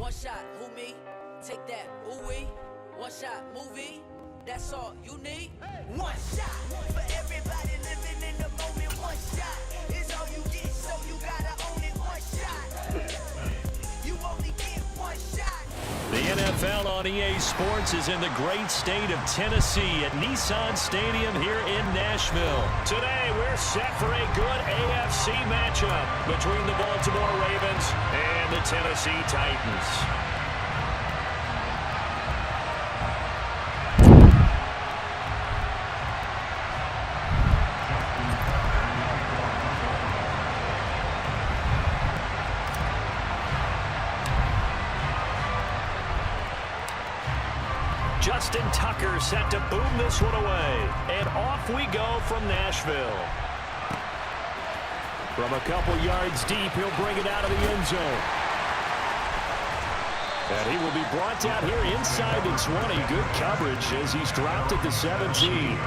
One shot, who me? Take that, ooh-wee. One shot, movie. That's all you need. One shot for everybody living in the moment. One shot is all you get, so you gotta own it. One shot. You only get one shot. The NFL on EA Sports is in the great state of Tennessee at Nissan Stadium here in Nashville. Today, we're set for a good AFC matchup between the Baltimore Ravens and the Tennessee Titans. Justin Tucker set to boom this one away. And off we go from Nashville. From a couple yards deep, he'll bring it out of the end zone. And he will be brought down here inside the 20. Good coverage as he's dropped at the 17.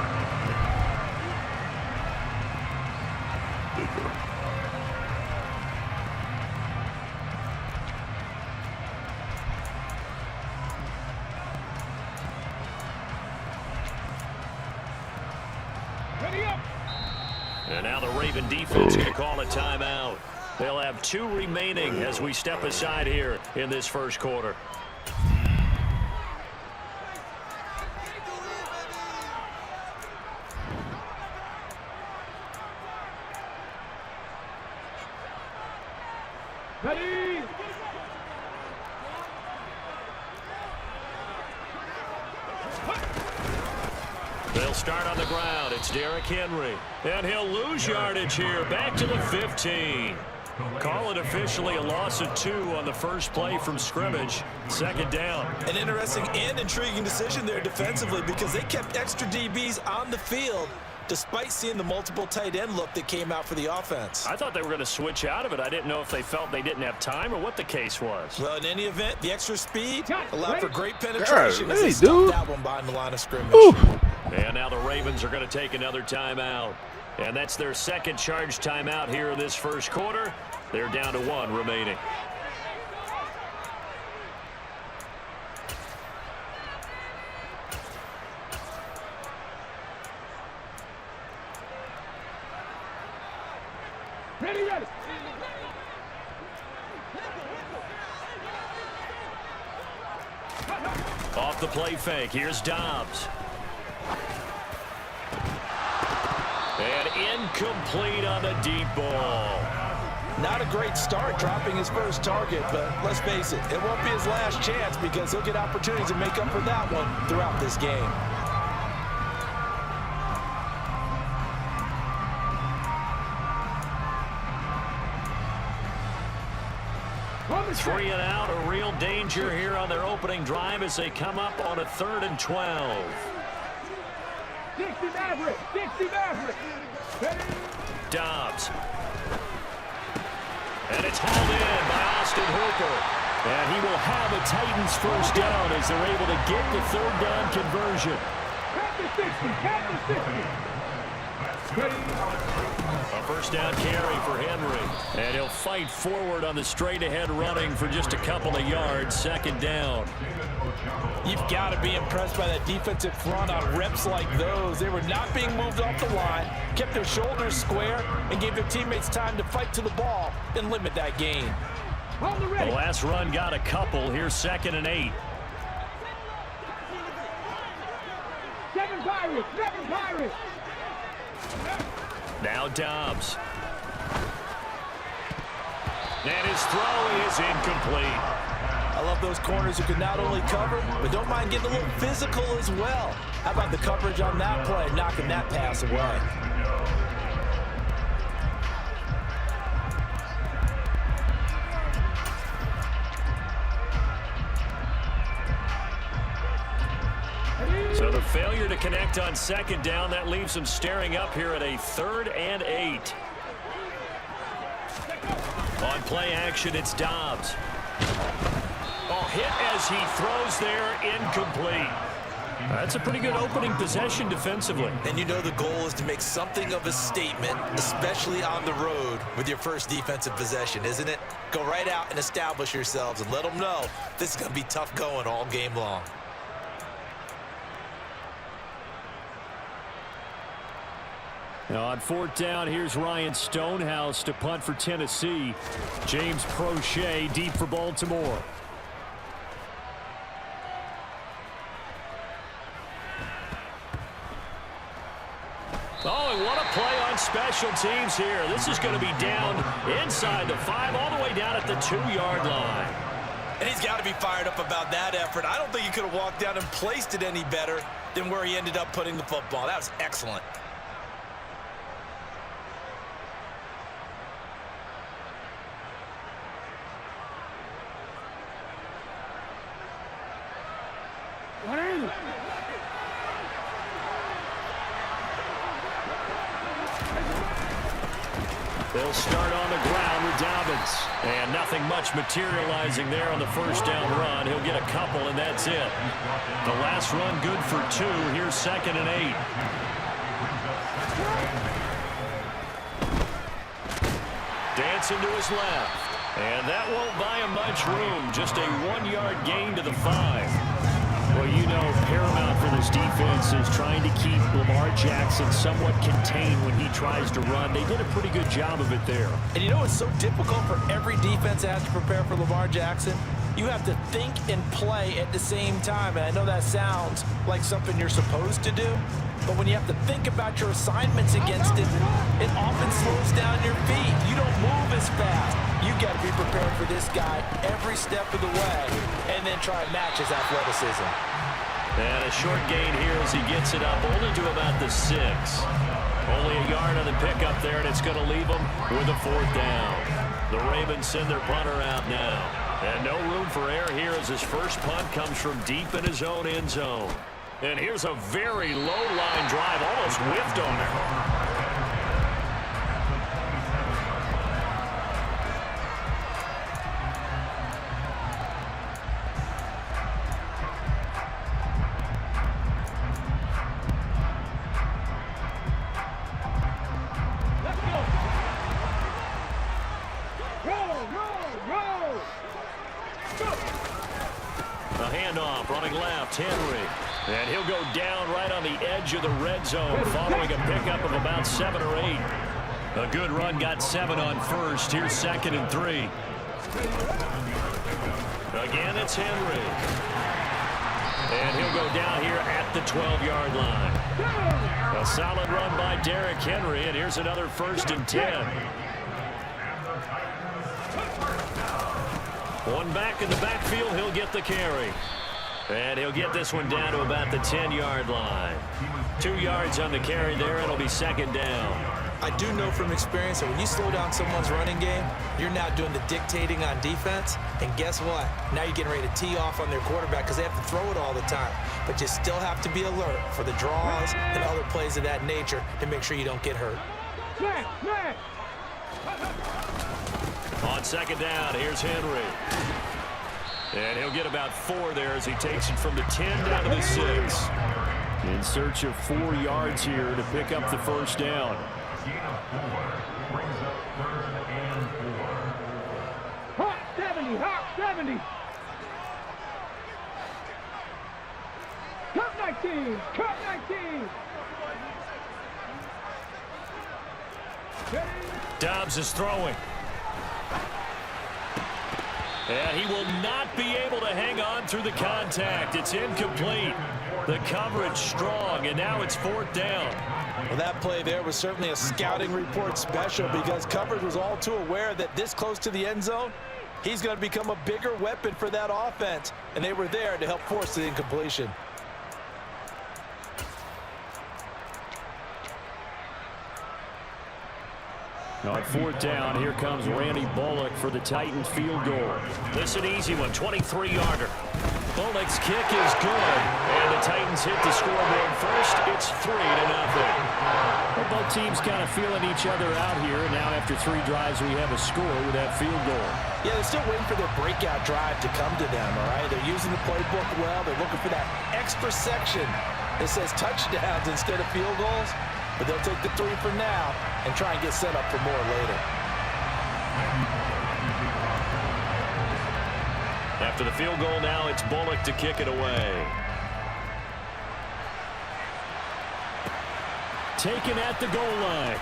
And now the Raven defense going to call a timeout. They'll have 2 remaining as we step aside here in this first quarter. Ready? They'll start on the ground. It's Derrick Henry. And he'll lose yardage here. Back to the 15. Call it officially a loss of 2 on the first play from scrimmage. Second down. An interesting and intriguing decision there defensively because they kept extra DBs on the field despite seeing the multiple tight end look that came out for the offense. I thought they were going to switch out of it. I didn't know if they felt they didn't have time or what the case was. Well, in any event, the extra speed allowed for great penetration as they dude. stopped that one behind the line of scrimmage. Ooh. And now the Ravens are going to take another timeout. And that's their second charge timeout here in this first quarter. They're down to 1 remaining. Ready, ready. Off the play fake. Here's Dobbs. And incomplete on the deep ball. Not a great start dropping his first target, but let's face it, it won't be his last chance because he'll get opportunities to make up for that one throughout this game. Three and out, a real danger here on their opening drive as they come up on a 3rd and 12. Dixie Maverick. Dixie Maverick. Ready? Dobbs. And it's hauled in by Austin Hooper. And he will have a Titans first down as they're able to get the 3rd down conversion. Count the 60. Count the 60. Ready? A first down carry for Henry. And he'll fight forward on the straight-ahead running for just a couple of yards. Second down. You've got to be impressed by that defensive front on reps like those. They were not being moved off the line, kept their shoulders square, and gave their teammates time to fight to the ball and limit that gain. On the ready. The last run got a couple. Here's 2nd and 8. 7 Pirates. 7 Pirates. Now Dobbs. And his throw is incomplete. I love those corners who can not only cover, but don't mind getting a little physical as well. How about the coverage on that play, knocking that pass away? So the failure to connect on 2nd down, that leaves them staring up here at a 3rd and 8. On play action, it's Dobbs. Oh, hit as he throws there, incomplete. That's a pretty good opening possession defensively. And you know the goal is to make something of a statement, especially on the road with your first defensive possession, isn't it? Go right out and establish yourselves and let them know this is going to be tough going all game long. Now on fourth down, here's Ryan Stonehouse to punt for Tennessee. James Prochet deep for Baltimore. Oh, and what a play on special teams here. This is going to be down inside the 5, all the way down at the 2-yard line. And he's got to be fired up about that effort. I don't think he could have walked down and placed it any better than where he ended up putting the football. That was excellent. They'll start on the ground with Dobbins. And nothing much materializing there on the first down run. He'll get a couple, and that's it. The last run good for 2. Here's 2nd and 8. Dancing to his left. And that won't buy him much room. Just a 1-yard gain to the 5. Well, you know, paramount for this defense is trying to keep Lamar Jackson somewhat contained when he tries to run. They did a pretty good job of it there. And you know it's so difficult for every defense that has to prepare for Lamar Jackson? You have to think and play at the same time. And I know that sounds like something you're supposed to do, but when you have to think about your assignments against it, it often slows down your feet. You don't move as fast. You got to be prepared for this guy every step of the way and then try and match his athleticism. And a short gain here as he gets it up only to about the 6. Only a yard on the pickup there, and it's going to leave him with a 4th down. The Ravens send their punter out now. And no room for error here as his first punt comes from deep in his own end zone. And here's a very low-line drive, almost whiffed on him. Henry, and he'll go down right on the edge of the red zone following a pickup of about 7 or 8. A good run got 7 on first. Here's 2nd and 3. Again, it's Henry. And he'll go down here at the 12-yard line. A solid run by Derrick Henry, and here's another 1st and 10. One back in the backfield, he'll get the carry. And he'll get this one down to about the 10-yard line. 2 yards on the carry there. It'll be 2nd down. I do know from experience that when you slow down someone's running game, you're now doing the dictating on defense. And guess what? Now you're getting ready to tee off on their quarterback because they have to throw it all the time. But you still have to be alert for the draws and other plays of that nature to make sure you don't get hurt. On 2nd down, here's Henry. And he'll get about 4 there as he takes it from the 10 down to the 6. In search of 4 yards here to pick up the 1st down. Hot 70, hot 70. Cut 19, cut 19. Dobbs is throwing. And he will not be able to hang on through the contact. It's incomplete. The coverage strong, and now it's 4th down. Well, that play there was certainly a scouting report special because coverage was all too aware that this close to the end zone, he's going to become a bigger weapon for that offense, and they were there to help force the incompletion. On 4th down, here comes Randy Bullock for the Titans field goal. This is an easy one, 23-yarder. Bullock's kick is good. And the Titans hit the scoreboard first. It's 3-0. Well, both teams kind of feeling each other out here. Now after 3 drives, we have a score with that field goal. Yeah, they're still waiting for their breakout drive to come to them, all right? They're using the playbook well. They're looking for that extra section that says touchdowns instead of field goals. But they'll take the 3 for now and try and get set up for more later. After the field goal now, it's Bullock to kick it away. Taken at the goal line.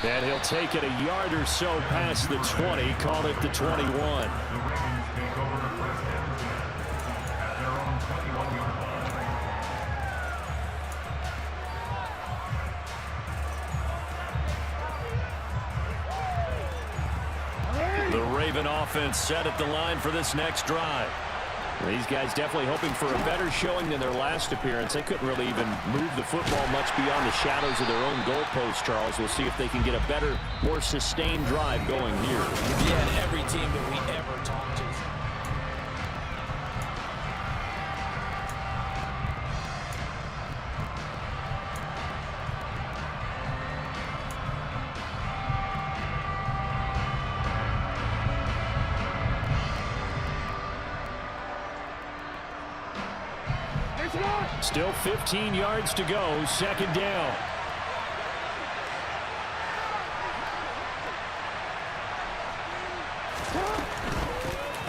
And he'll take it a yard or so past the 20, call it the 21. The Raven offense set at the line for this next drive. These guys definitely hoping for a better showing than their last appearance. They couldn't really even move the football much beyond the shadows of their own goalpost, Charles. We'll see if they can get a better, more sustained drive going here. Yeah, and every team that we ever talked to. Still 15 yards to go, second down.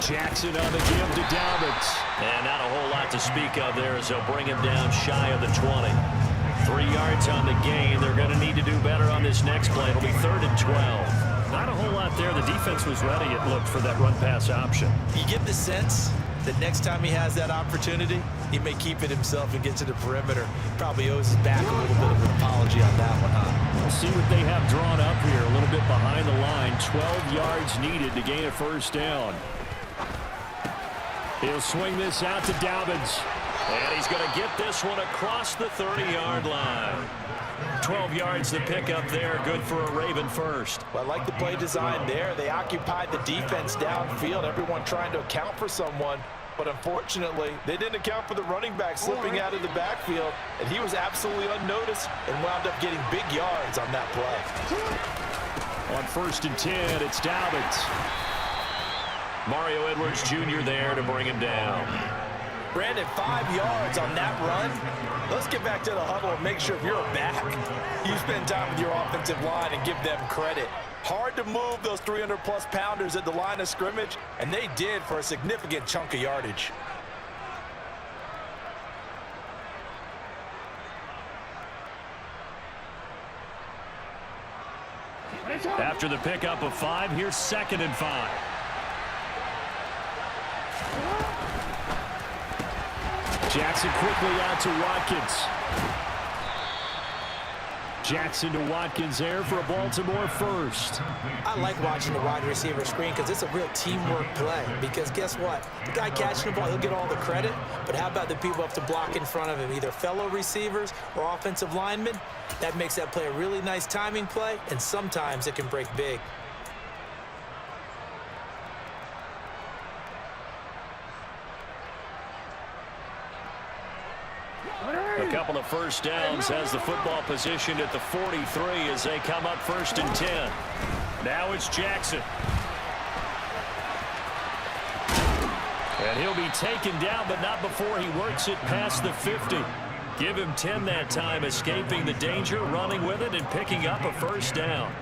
Jackson on the give to Dobbins. And not a whole lot to speak of there as they'll bring him down shy of the 20. 3 yards on the gain. They're going to need to do better on this next play. It'll be 3rd and 12. Not a whole lot there. The defense was ready, it looked, for that run-pass option. You get the sense that next time he has that opportunity, he may keep it himself and get to the perimeter. Probably owes his back a little bit of an apology on that one, huh? We'll see what they have drawn up here. A little bit behind the line. 12 yards needed to gain a first down. He'll swing this out to Dobbins. And he's going to get this one across the 30-yard line. 12 yards to pick up there. Good for a Raven first. Well, I like the play design there. They occupied the defense downfield. Everyone trying to account for someone. But unfortunately, they didn't account for the running back slipping out of the backfield. And he was absolutely unnoticed and wound up getting big yards on that play. On 1st and 10, it's Dobbins. Mario Edwards Jr. there to bring him down. Brandon, 5 yards on that run. Let's get back to the huddle and make sure if you're a back, you spend time with your offensive line and give them credit. Hard to move those 300-plus pounders at the line of scrimmage, and they did for a significant chunk of yardage. After the pickup of 5, here's 2nd and 5. Jackson quickly out to Watkins. Jackson to Watkins there for a Baltimore first. I like watching the wide receiver screen because it's a real teamwork play. Because guess what? The guy catching the ball, he'll get all the credit. But how about the people up to block in front of him, either fellow receivers or offensive linemen? That makes that play a really nice timing play, and sometimes it can break big. A couple of first downs has the football positioned at the 43 as they come up 1st and 10. Now it's Jackson. And he'll be taken down, but not before he works it past the 50. Give him 10 that time, escaping the danger, running with it, and picking up a first down.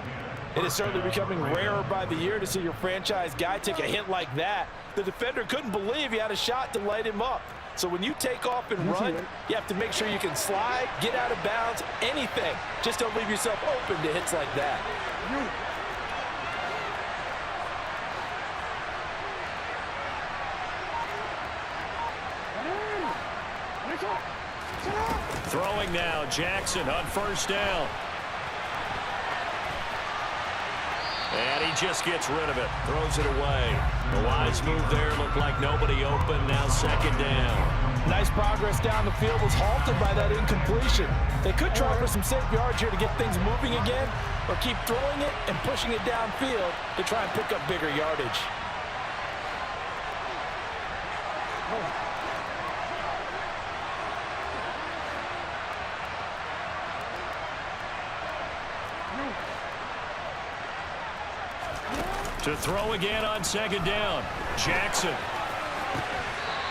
It is certainly becoming rarer by the year to see your franchise guy take a hit like that. The defender couldn't believe he had a shot to light him up. So when you take off and run, you have to make sure you can slide, get out of bounds, anything. Just don't leave yourself open to hits like that. Throwing now, Jackson on 1st down. And he just gets rid of it, throws it away. A wise move there, looked like nobody open, now 2nd down. Nice progress down the field, was halted by that incompletion. They could try for some safe yards here to get things moving again, or keep throwing it and pushing it downfield to try and pick up bigger yardage. To throw again on second down. Jackson.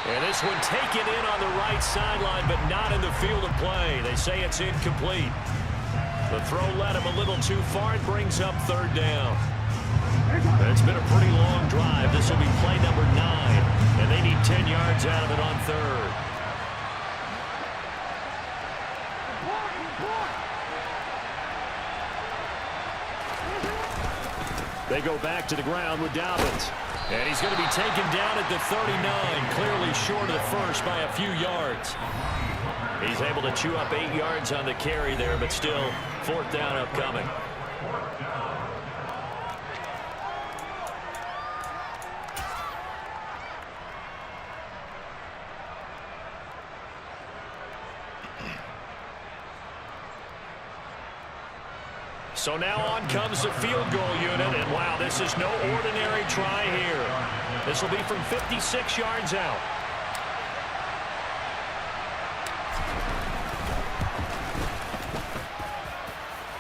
And this one taken in on the right sideline, but not in the field of play. They say it's incomplete. The throw led him a little too far. It brings up third down. It's been a pretty long drive. This will be play number 9, and they need 10 yards out of it on third. They go back to the ground with Dobbins. And he's going to be taken down at the 39, clearly short of the first by a few yards. He's able to chew up 8 yards on the carry there, but still fourth down upcoming. So now on comes the field goal unit, and wow, this is no ordinary try here. This will be from 56 yards out.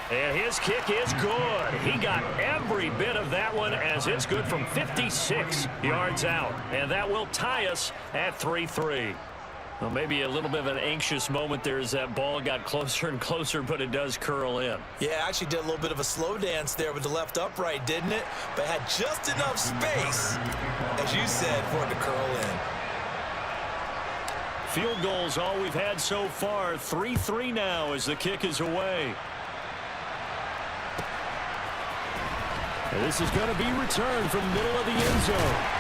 And his kick is good. He got every bit of that one as it's good from 56 yards out. And that will tie us at 3-3. Well, maybe a little bit of an anxious moment there as that ball got closer and closer, but it does curl in. Yeah, actually did a little bit of a slow dance there with the left upright, didn't it? But had just enough space, as you said, for it to curl in. Field goals all we've had so far. 3-3 now as the kick is away. And this is going to be returned from the middle of the end zone.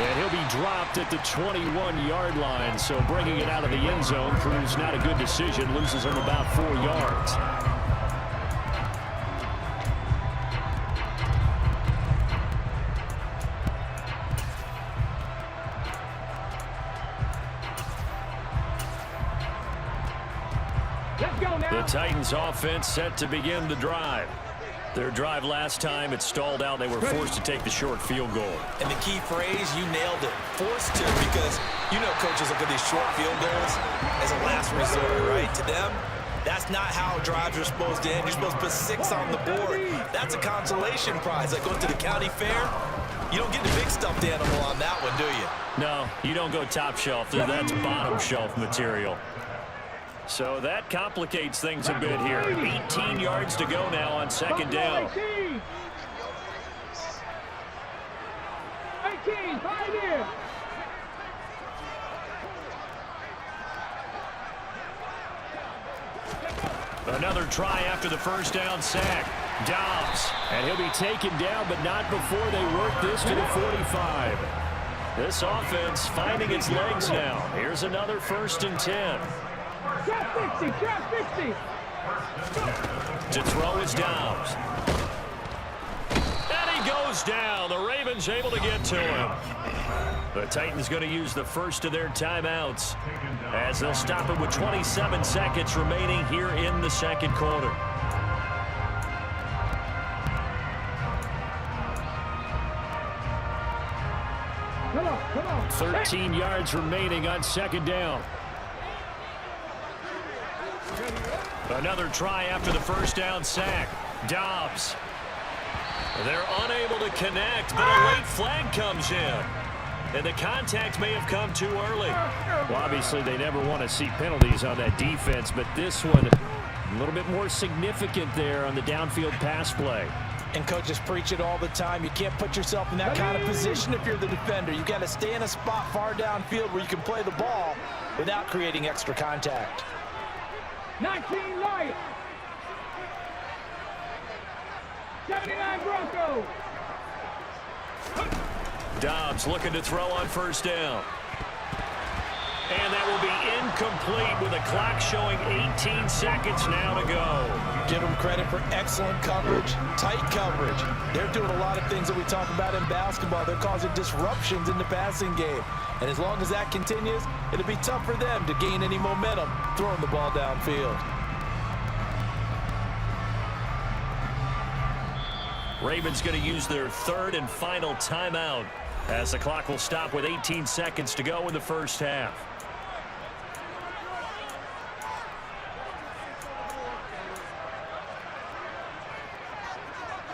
And he'll be dropped at the 21-yard line, so bringing it out of the end zone proves not a good decision. Loses him about 4 yards. Let's go now. The Titans offense set to begin the drive. Their drive last time, it stalled out. They were forced to take the short field goal. And the key phrase, you nailed it. Forced to, because you know coaches look at these short field goals as a last resort, right? To them, that's not how drives are supposed to end. You're supposed to put 6 on the board. That's a consolation prize. Like going to the county fair, you don't get the big stuffed animal on that one, do you? No, you don't go top shelf. That's bottom shelf material. So that complicates things a bit here. 18 yards to go now on second down. 18, 5 in. Another try after the first down sack. Dobbs. And he'll be taken down, but not before they work this to the 45. This offense finding its legs now. Here's another 1st and 10. Trap 60, trap 60. To throw is Dobbs. And he goes down. The Ravens able to get to him. The Titans going to use the first of their timeouts as they'll stop it with 27 seconds remaining here in the second quarter. Come on. 13 yards remaining on second down. Another try after the first down sack. Dobbs. They're unable to connect, but a late flag comes in. And the contact may have come too early. Well, obviously, they never want to see penalties on that defense, but this one a little bit more significant there on the downfield pass play. And coaches preach it all the time. You can't put yourself in that kind of position if you're the defender. You got to stay in a spot far downfield where you can play the ball without creating extra contact. 19 Lions. 79 Broncos. Dobbs looking to throw on first down. And that will be incomplete with the clock showing 18 seconds now to go. Give them credit for excellent coverage, tight coverage. They're doing a lot of things that we talk about in basketball. They're causing disruptions in the passing game. And as long as that continues, it'll be tough for them to gain any momentum throwing the ball downfield. Ravens going to use their third and final timeout as the clock will stop with 18 seconds to go in the first half.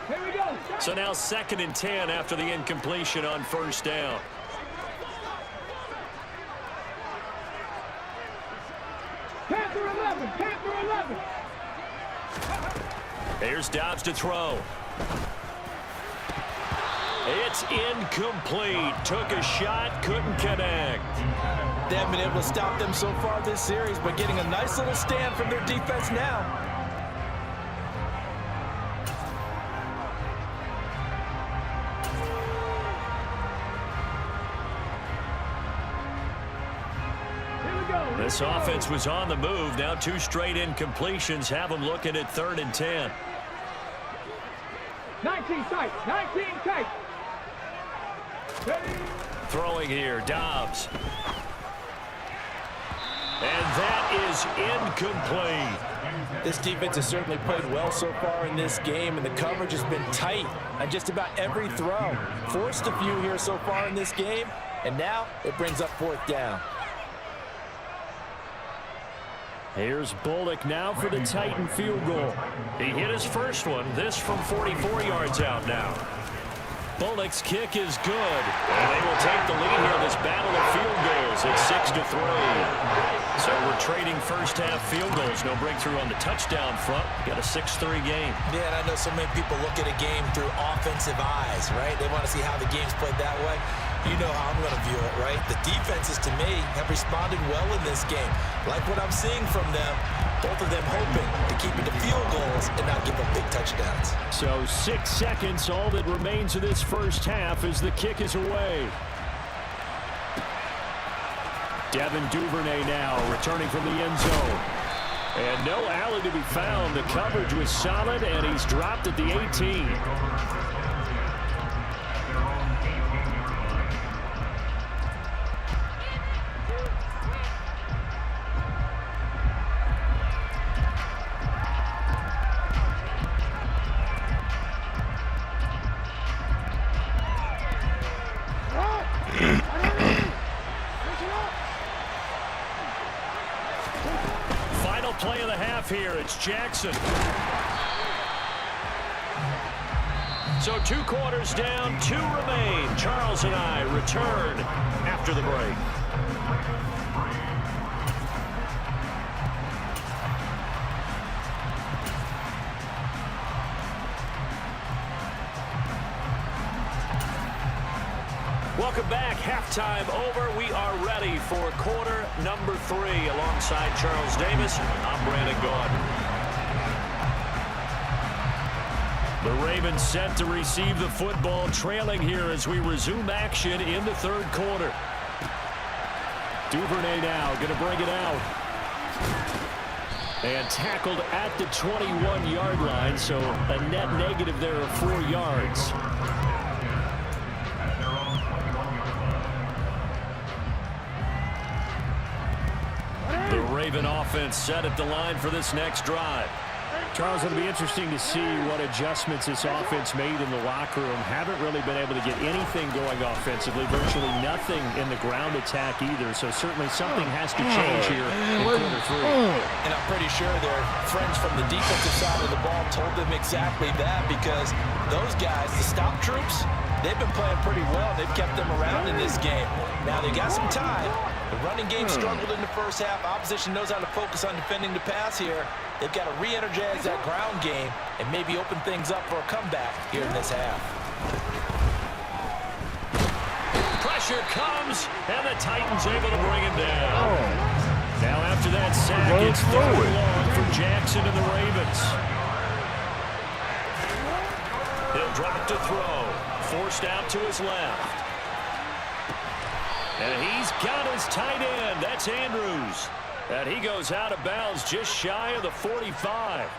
Here we go. So now 2nd and 10 after the incompletion on first down. Panther 11. Panther 11. Here's Dobbs to throw. It's incomplete. Took a shot, couldn't connect. They haven't been able to stop them so far this series, but getting a nice little stand from their defense now. This offense was on the move. Now 2 straight incompletions have them looking at 3rd and 10. 19 tight. 19 tight. Throwing here, Dobbs. And that is incomplete. This defense has certainly played well so far in this game, and the coverage has been tight on just about every throw. Forced a few here so far in this game, and now it brings up 4th down. Here's Bullock now for the Titan field goal. He hit his first one, this from 44 yards out now. Bullock's kick is good, and they will take the lead here in this battle of field goals at 6-3. So we're trading first half field goals. No breakthrough on the touchdown front. Got a 6-3 game. Yeah, and I know so many people look at a game through offensive eyes, right? They want to see how the game's played that way. You know how I'm going to view it, right? The defenses, to me, have responded well in this game. Like what I'm seeing from them, both of them hoping to keep it to field goals and not give up big touchdowns. So 6 seconds, all that remains of this first half as the kick is away. Devin Duvernay now returning from the end zone. And no alley to be found. The coverage was solid, and he's dropped at the 18. Play of the half here. It's Jackson. So 2 quarters down, 2 remain. Charles and I return after the break. Welcome back. Halftime over. We are ready for quarter number 3. Alongside Charles Davis, I'm Brandon Gaudin. The Ravens set to receive the football, trailing here as we resume action in the 3rd quarter. Duvernay now going to bring it out. And tackled at the 21-yard line, so a net negative there of 4 yards. The Raven offense set at the line for this next drive. Charles, it'll be interesting to see what adjustments this offense made in the locker room. Haven't really been able to get anything going offensively. Virtually nothing in the ground attack either. So certainly something has to change here in quarter 3. And I'm pretty sure their friends from the defensive side of the ball told them exactly that, because those guys, the stop troops, they've been playing pretty well. They've kept them around in this game. Now they got some time. The running game struggled in the first half. Opposition knows how to focus on defending the pass here. They've got to re-energize that ground game and maybe open things up for a comeback here in this half. Pressure comes, and the Titans able to bring him down. Now after that sack, it's 3rd and long for Jackson and the Ravens. He'll drop to throw. Forced out to his left. And he's got his tight end. That's Andrews. And he goes out of bounds just shy of the 45.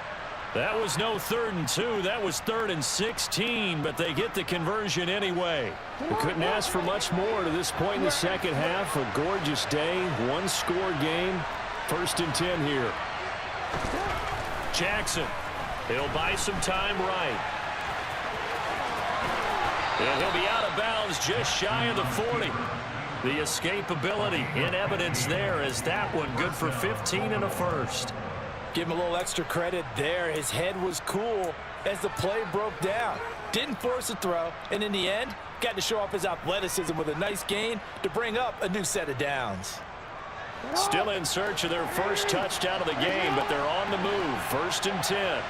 That was no 3rd and 2. That was 3rd and 16, but they get the conversion anyway. We couldn't ask for much more to this point in the second half. A gorgeous day, 1-score game. 1st and 10 here. Jackson. He'll buy some time right. And he'll be out of bounds just shy of the 40. The escapability in evidence there as that one good for 15 and a first. Give him a little extra credit there. His head was cool as the play broke down. Didn't force a throw, and in the end, got to show off his athleticism with a nice gain to bring up a new set of downs. Still in search of their first touchdown of the game, but they're on the move. 1st and 10.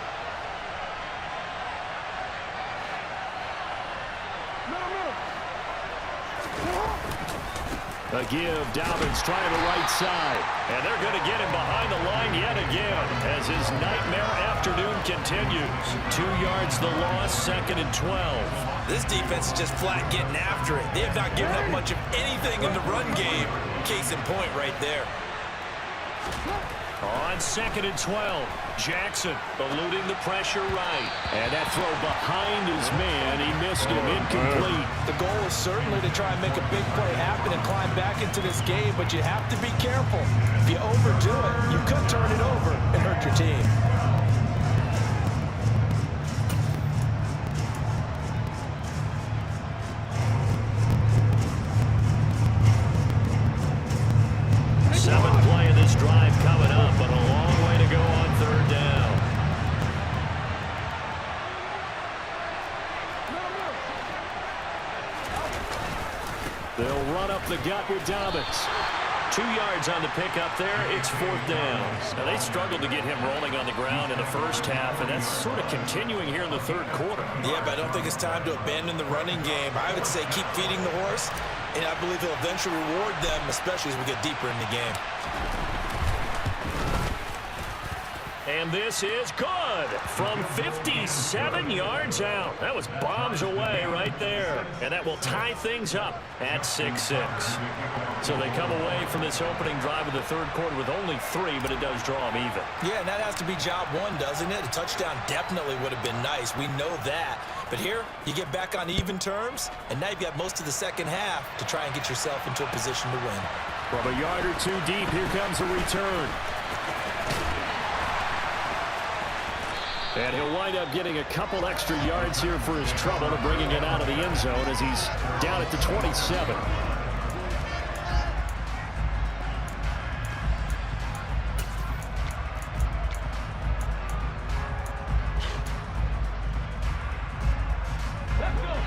A give, Dobbins trying the right side. And they're going to get him behind the line yet again as his nightmare afternoon continues. 2 yards the loss, 2nd and 12. This defense is just flat getting after it. They have not given up much of anything in the run game. Case in point right there. On 2nd and 12, Jackson eluding the pressure right. And that throw behind his man, he missed him, incomplete. The goal is certainly to try and make a big play happen and climb back into this game, but you have to be careful. If you overdo it, you could turn it over and hurt your team. Seventh play of this drive coming up, but a long way to go on 3rd down. They'll run up the gut with Dobbins. 2 yards on the pickup there. It's 4th down. Now, they struggled to get him rolling on the ground in the first half, and that's sort of continuing here in the 3rd quarter. Yeah, but I don't think it's time to abandon the running game. I would say keep feeding the horse, and I believe he'll eventually reward them, especially as we get deeper in the game. And this is good from 57 yards out. That was bombs away right there. And that will tie things up at 6-6. So they come away from this opening drive of the 3rd quarter with only 3, but it does draw them even. Yeah, and that has to be job one, doesn't it? A touchdown definitely would have been nice. We know that. But here, you get back on even terms, and now you've got most of the second half to try and get yourself into a position to win. From a yard or 2 deep, here comes a return. And he'll wind up getting a couple extra yards here for his trouble to bringing it out of the end zone as he's down at the 27.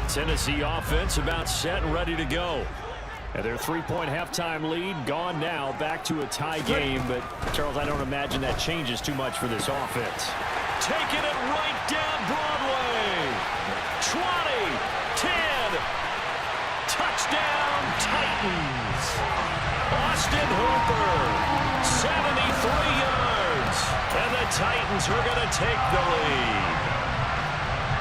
Tennessee offense about set and ready to go. And their 3-point halftime lead gone now, back to a tie game. But, Charles, I don't imagine that changes too much for this offense. Taking it right down Broadway. 20, 10, touchdown Titans. Austin Hooper, 73 yards. And the Titans are going to take the lead.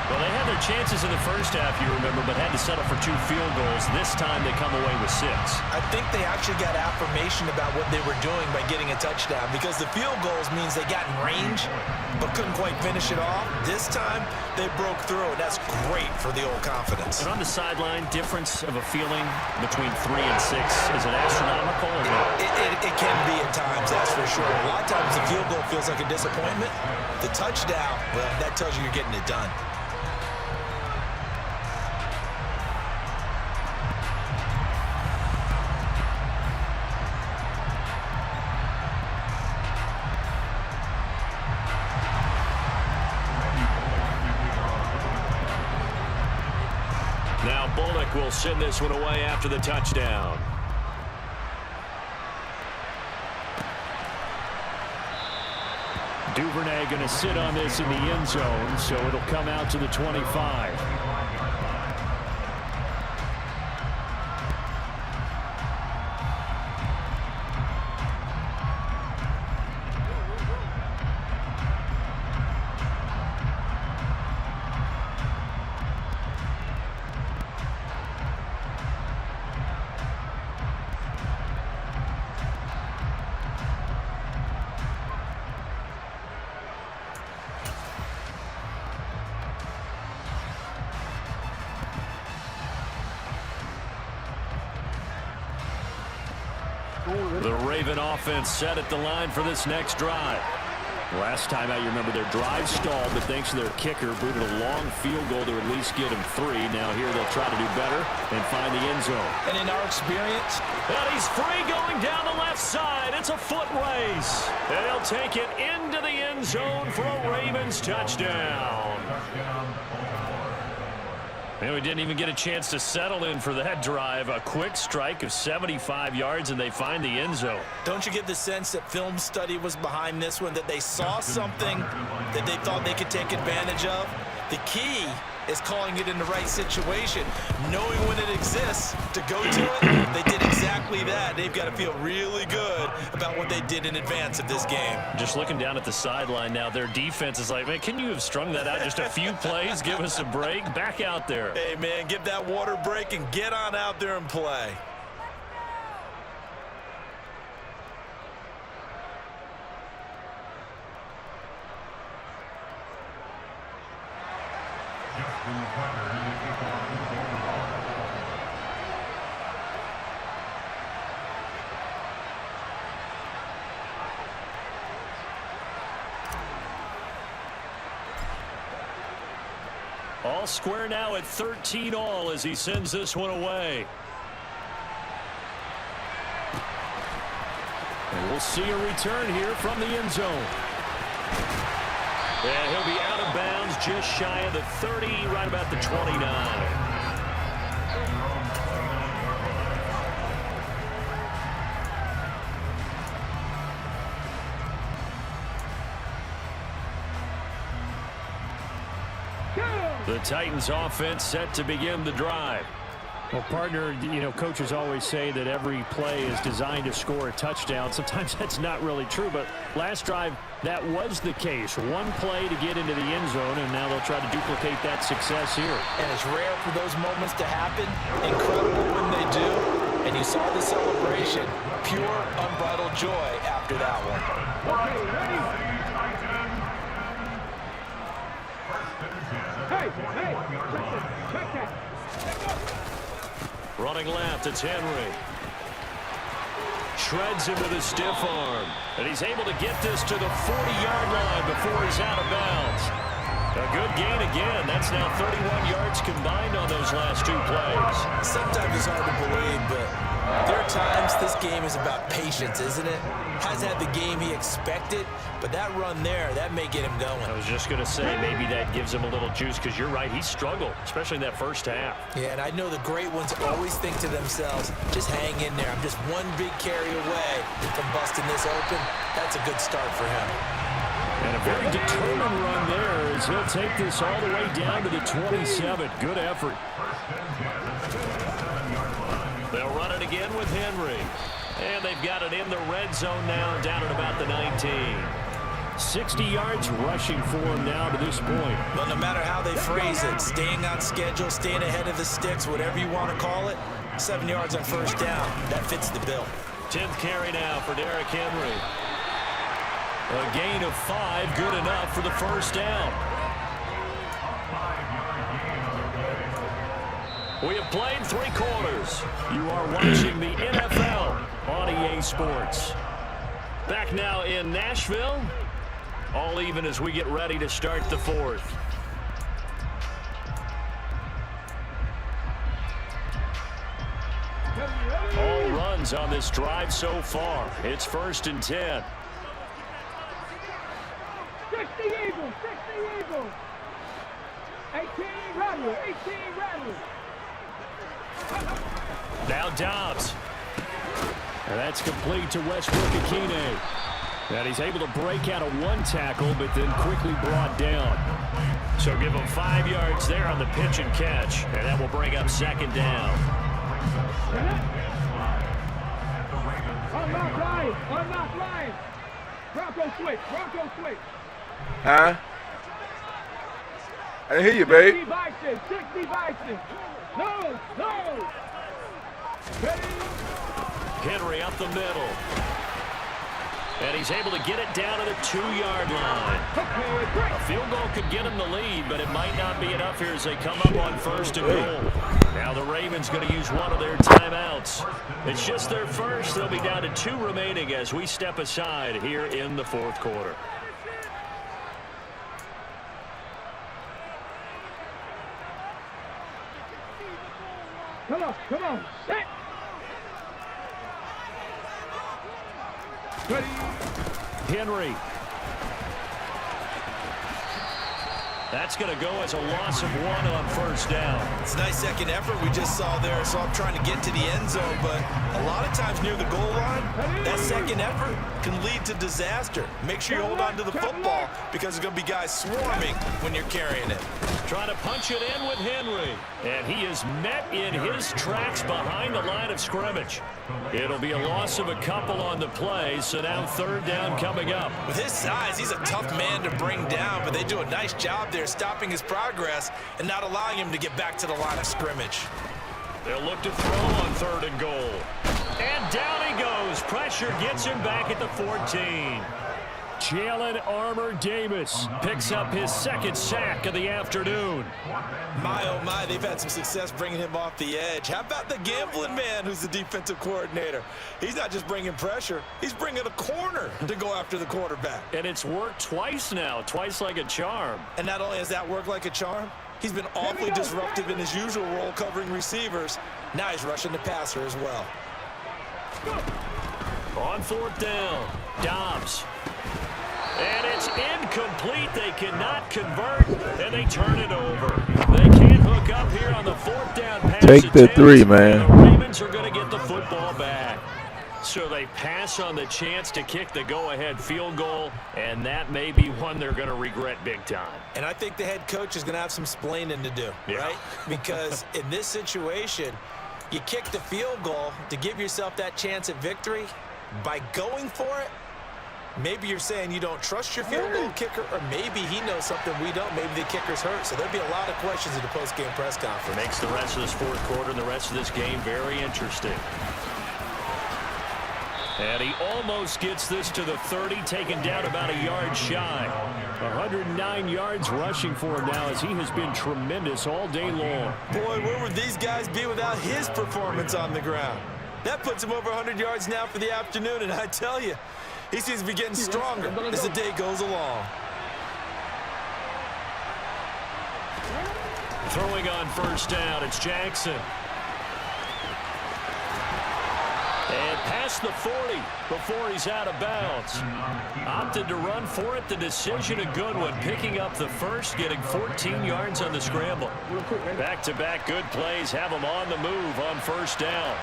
Well, they had their chances in the first half, you remember, but had to settle for 2 field goals. This time they come away with 6. I think they actually got affirmation about what they were doing by getting a touchdown, because the field goals means they got in range but couldn't quite finish it off. This time they broke through, and that's great for the old confidence. And on the sideline, difference of a feeling between 3 and 6, is it astronomical? Or It can be at times, that's for sure. A lot of times the field goal feels like a disappointment. The touchdown, well, that tells you you're getting it done. Now Bullock will send this one away after the touchdown. Duvernay going to sit on this in the end zone, so it'll come out to the 25. The Raven offense set at the line for this next drive. Last time out, you remember their drive stalled, but thanks to their kicker, booted a long field goal to at least get them 3. Now here they'll try to do better and find the end zone. And in our experience, and he's free going down the left side. It's a foot race. And he'll take it into the end zone for a Ravens touchdown. And we didn't even get a chance to settle in for that drive. A quick strike of 75 yards, and they find the end zone. Don't you get the sense that film study was behind this one, that they saw something that they thought they could take advantage of? The key is calling it in the right situation, knowing when it exists to go to it. They did exactly that. They've got to feel really good about what they did in advance of this game. Just looking down at the sideline now, their defense is like, man, can you have strung that out just a few plays? Give us a break. Back out there. Hey, man, give that water break and get on out there and play. All square now at 13-all as he sends this one away. And we'll see a return here from the end zone. And he'll be out of bounds just shy of the 30, right about the 29. The Titans offense set to begin the drive. Well, partner, you know, coaches always say that every play is designed to score a touchdown. Sometimes that's not really true, but last drive, that was the case. One play to get into the end zone, and now they'll try to duplicate that success here. And it's rare for those moments to happen. Incredible when they do. And you saw the celebration. Pure, unbridled joy after that one. Okay, ready? Hey, check that. Running left, it's Henry. Shreds him with a stiff arm. And he's able to get this to the 40-yard line before he's out of bounds. A good gain again. That's now 31 yards combined on those last 2 plays. Sometimes it's hard to believe, but there are times this game is about patience, isn't it? Hasn't had the game he expected, but that run there, that may get him going. I was just going to say maybe that gives him a little juice because you're right, he struggled, especially in that first half. Yeah, and I know the great ones always think to themselves, just hang in there. I'm just one big carry away from busting this open. That's a good start for him. And a very determined run there as he'll take this all the way down to the 27. Good effort. They'll run it again with Henry. And they've got it in the red zone now, down at about the 19. 60 yards rushing for him now to this point. Well, no matter how they phrase it, staying on schedule, staying ahead of the sticks, whatever you want to call it, 7 yards on first down, that fits the bill. 10th carry now for Derrick Henry. A gain of 5, good enough for the first down. We have played 3 quarters. You are watching the NFL on EA Sports. Back now in Nashville. All even as we get ready to start the 4th. All runs on this drive so far. It's 1st and 10. 60 Eagles, 60 Eagles. 18 Rattle, 18 Rattle. Now Dobbs. And that's complete to Westbrook-Ikhine. And he's able to break out of 1 tackle, but then quickly brought down. So give him 5 yards there on the pitch and catch. And that will bring up 2nd down. Unlock line. Bronco switch, Bronco switch. Huh? I didn't hear you, babe. 60 Bison. No. Ready? Henry up the middle. And he's able to get it down to the 2-yard line. A field goal could get him the lead, but it might not be enough here as they come up on 1st and goal. Now the Ravens going to use one of their timeouts. It's just their first. They'll be down to 2 remaining as we step aside here in the 4th quarter. Come on, set. Ready. Henry. That's going to go as a loss of 1 on first down. It's a nice second effort we just saw there. So I'm trying to get to the end zone, but a lot of times near the goal line, that second effort can lead to disaster. Make sure you hold on to the football because there's going to be guys swarming when you're carrying it. Trying to punch it in with Henry. And he is met in his tracks behind the line of scrimmage. It'll be a loss of a couple on the play, so now third down coming up. With his size, he's a tough man to bring down, but they do a nice job there stopping his progress and not allowing him to get back to the line of scrimmage. They'll look to throw on 3rd and goal. And down he goes. Pressure gets him back at the 14. Jalen Armour-Davis picks up his 2nd sack of the afternoon. My, oh my, they've had some success bringing him off the edge. How about the gambling man who's the defensive coordinator? He's not just bringing pressure, he's bringing a corner to go after the quarterback. And it's worked twice now, twice like a charm. And not only has that worked like a charm, he's been awfully disruptive in his usual role covering receivers. Now he's rushing the passer as well. On 4th down, Dobbs. And it's incomplete. They cannot convert, and they turn it over. They can't hook up here on the 4th down pass. Take the 3, man. The Ravens are going to get the football back. So they pass on the chance to kick the go-ahead field goal, and that may be one they're going to regret big time. And I think the head coach is going to have some splaining to do, right? Because in this situation, you kick the field goal to give yourself that chance at victory. By going for it, maybe you're saying you don't trust your field goal kicker, or maybe he knows something we don't. Maybe the kicker's hurt. So there'll be a lot of questions in the post-game press conference. Makes the rest of this 4th quarter and the rest of this game very interesting. And he almost gets this to the 30, taken down about a yard shy. 109 yards rushing for him now as he has been tremendous all day long. Boy, where would these guys be without his performance on the ground? That puts him over 100 yards now for the afternoon, and I tell you, he seems to be getting stronger as the day goes along. Throwing on first down, it's Jackson. And past the 40 before he's out of bounds. Opted to run for it. The decision a good one. Picking up the first, getting 14 yards on the scramble. Back-to-back good plays have him on the move on first down.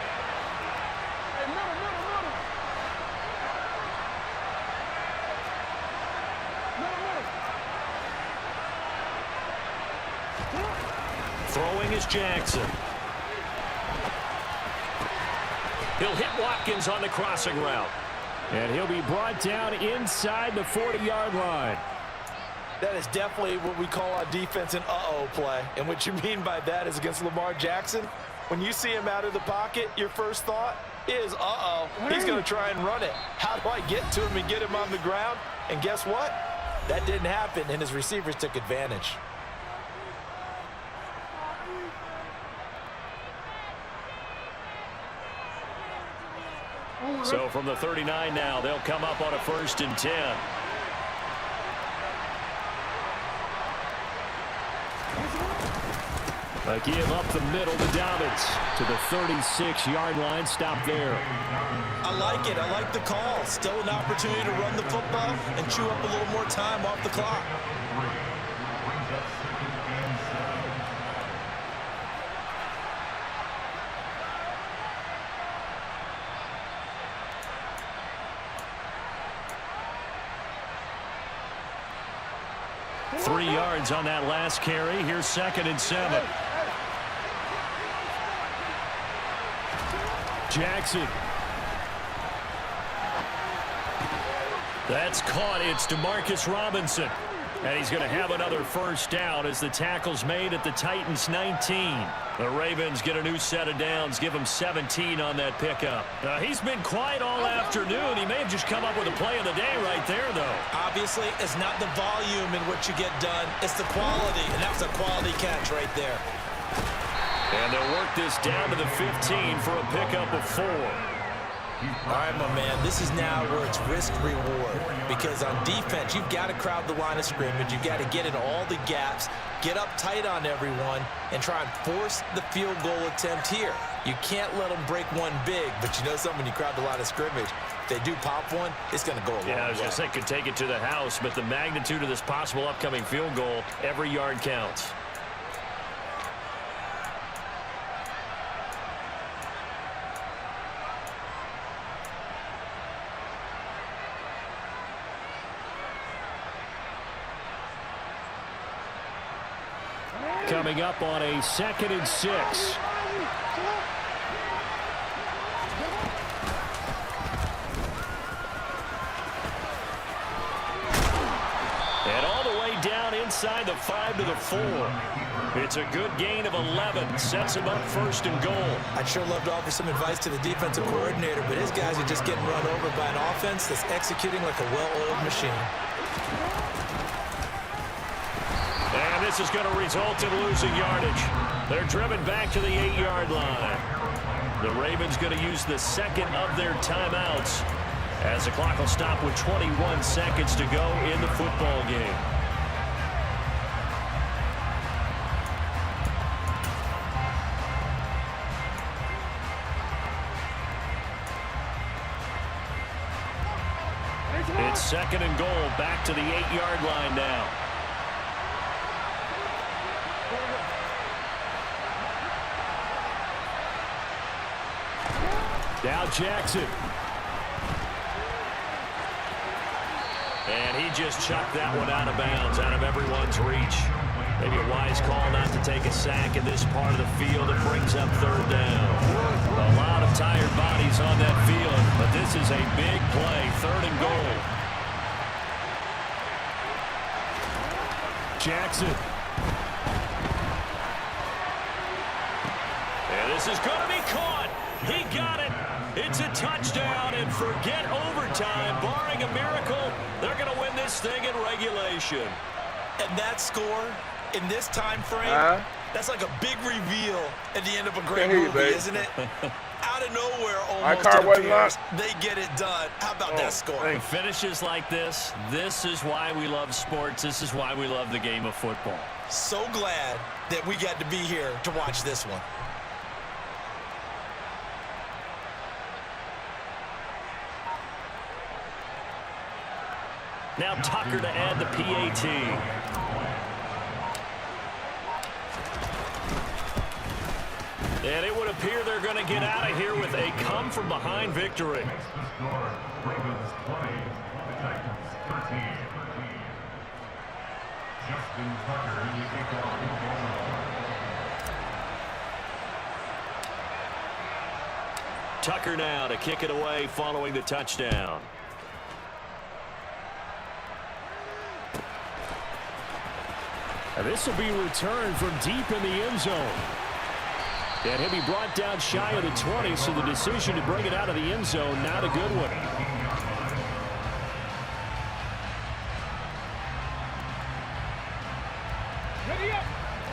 Throwing is Jackson. He'll hit Watkins on the crossing route. And he'll be brought down inside the 40-yard line. That is definitely what we call our defense an uh-oh play. And what you mean by that is against Lamar Jackson, when you see him out of the pocket, your first thought is, uh-oh, he's going to try and run it. How do I get to him and get him on the ground? And guess what? That didn't happen, and his receivers took advantage. So from the 39 now, they'll come up on a 1st and 10. A give up the middle to Dobbins to the 36-yard line. Stop there. I like it. I like the call. Still an opportunity to run the football and chew up a little more time off the clock. Three yards on that last carry. Here's 2nd and 7. Jackson. That's caught. It's Demarcus Robinson. And he's going to have another first down as the tackle's made at the Titans' 19. The Ravens get a new set of downs, give him 17 on that pickup. He's been quiet all afternoon. He may have just come up with a play of the day right there, though. Obviously, it's not the volume in what you get done. It's the quality, and that was a quality catch right there. And they'll work this down to the 15 for a pickup of 4. All right, my man, this is now where it's risk-reward, because on defense, you've got to crowd the line of scrimmage. You've got to get in all the gaps, get up tight on everyone, and try and force the field goal attempt here. You can't let them break one big, but you know something, when you crowd the line of scrimmage, if they do pop one, it's going to go a long way. Yeah, I was going to say, could take it to the house, but the magnitude of this possible upcoming field goal, every yard counts. Coming up on a 2nd and 6. And all the way down inside the 5 to the 4. It's a good gain of 11. Sets him up 1st and goal. I'd sure love to offer some advice to the defensive coordinator, but his guys are just getting run over by an offense that's executing like a well-oiled machine. And this is going to result in losing yardage. They're driven back to the 8-yard line. The Ravens going to use the 2nd of their timeouts as the clock will stop with 21 seconds to go in the football game. It's 2nd and goal, back to the 8-yard line now. Now Jackson. And he just chucked that one out of bounds, out of everyone's reach. Maybe a wise call not to take a sack in this part of the field. It brings up 3rd down. A lot of tired bodies on that field, but this is a big play, 3rd and goal. Jackson. And this is going to be caught. He got it. It's a touchdown, and forget overtime. Barring a miracle, they're going to win this thing in regulation. And that score in this time frame, that's like a big reveal at the end of a great movie, isn't it? Out of nowhere, almost, it appears, they get it done. How about that score? Finishes like this is why we love sports. This is why we love the game of football. So glad that we got to be here to watch this one. Now Tucker to add the PAT. And it would appear they're going to get out of here with a come-from-behind victory. Tucker now to kick it away following the touchdown. And this will be returned from deep in the end zone. And he'll be brought down shy of the 20, so the decision to bring it out of the end zone, not a good one.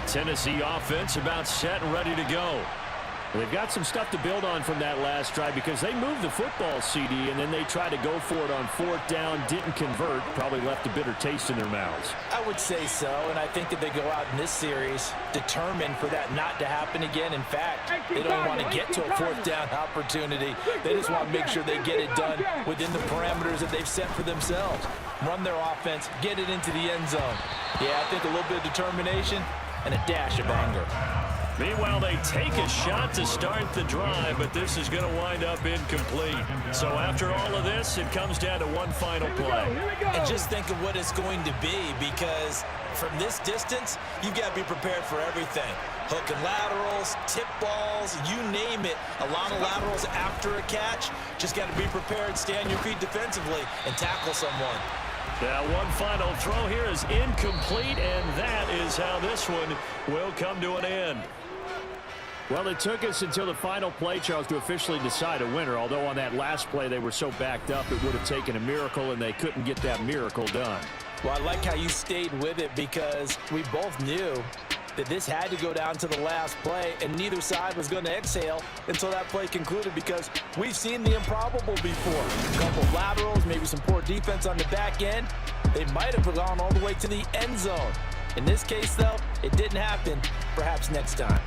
Tennessee offense about set and ready to go. They've got some stuff to build on from that last drive because they moved the football, CD, and then they tried to go for it on 4th down, didn't convert, probably left a bitter taste in their mouths. I would say so, and I think that they go out in this series determined for that not to happen again. In fact, they don't want to get to a 4th down opportunity. They just want to make sure they get it done within the parameters that they've set for themselves. Run their offense, get it into the end zone. Yeah, I think a little bit of determination and a dash of anger. Meanwhile, they take a shot to start the drive, but this is going to wind up incomplete. So after all of this, it comes down to one final play. And just think of what it's going to be, because from this distance, you've got to be prepared for everything. Hook and laterals, tip balls, you name it. A lot of laterals after a catch. Just got to be prepared, stay on your feet defensively, and tackle someone. Now, one final throw here is incomplete, and that is how this one will come to an end. Well, it took us until the final play, Charles, to officially decide a winner, although on that last play they were so backed up it would have taken a miracle, and they couldn't get that miracle done. Well, I like how you stayed with it because we both knew that this had to go down to the last play, and neither side was going to exhale until that play concluded, because we've seen the improbable before. A couple of laterals, maybe some poor defense on the back end. They might have gone all the way to the end zone. In this case, though, it didn't happen. Perhaps next time.